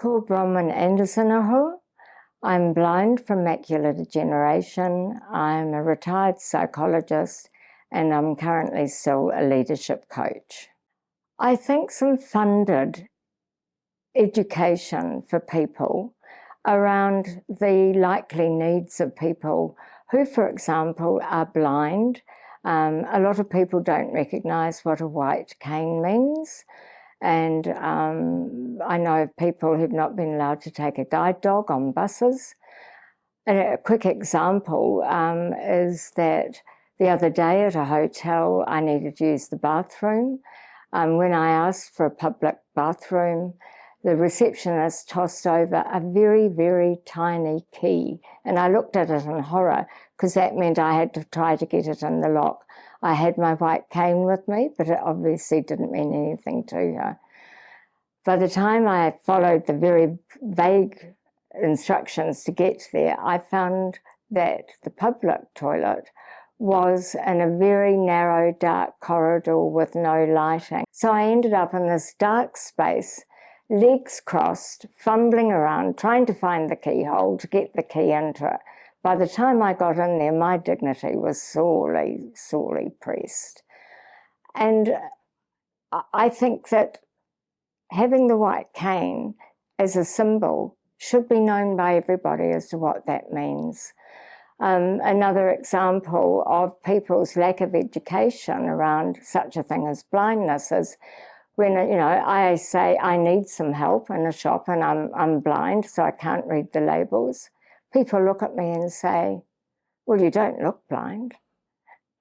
Ko Bronwyn Anderson aho. I'm blind from macular degeneration. I'm a retired psychologist and I'm currently still a leadership coach. I think some funded education for people around the likely needs of people who, for example, are blind. A lot of people don't recognise what a white cane means. And I know of people who've not been allowed to take a guide dog on buses. And a quick example is that the other day at a hotel, I needed to use the bathroom. When I asked for a public bathroom, the receptionist tossed over a very, very tiny key. And I looked at it in horror because that meant I had to try to get it in the lock. I had my white cane with me, but it obviously didn't mean anything to her. By the time I had followed the very vague instructions to get there, I found that the public toilet was in a very narrow, dark corridor with no lighting. So I ended up in this dark space, legs crossed, fumbling around, trying to find the keyhole to get the key into it. By the time I got in there, my dignity was sorely, sorely pressed. And I think that having the white cane as a symbol should be known by everybody as to what that means. Another example of people's lack of education around such a thing as blindness is when, I say I need some help in a shop and I'm blind, so I can't read the labels. People look at me and say, well, you don't look blind.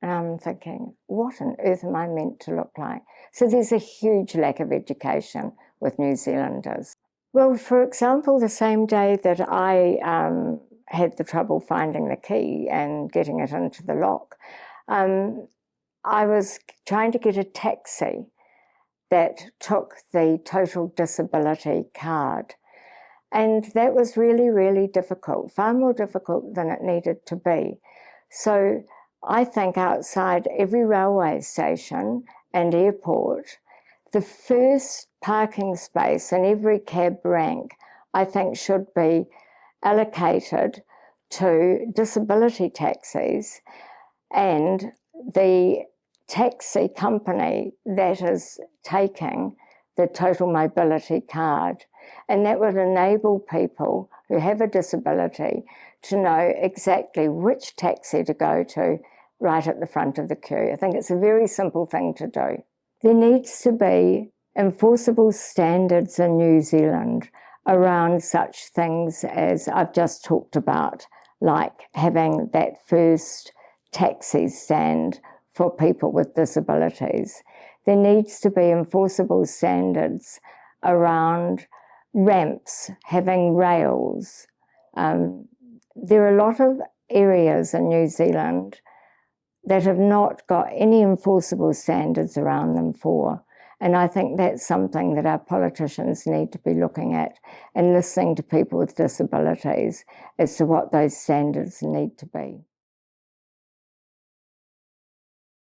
And I'm thinking, what on earth am I meant to look like? So there's a huge lack of education with New Zealanders. Well, for example, the same day that I had the trouble finding the key and getting it into the lock, I was trying to get a taxi that took the total disability card. And that was really, really difficult, far more difficult than it needed to be. So I think outside every railway station and airport, the first parking space in every cab rank, I think, should be allocated to disability taxis, and the taxi company that is taking the total mobility card. And that would enable people who have a disability to know exactly which taxi to go to right at the front of the queue. I think it's a very simple thing to do. There needs to be enforceable standards in New Zealand around such things as I've just talked about, like having that first taxi stand for people with disabilities. There needs to be enforceable standards around ramps, having rails. There are a lot of areas in New Zealand that have not got any enforceable standards around them for. And I think that's something that our politicians need to be looking at and listening to people with disabilities as to what those standards need to be.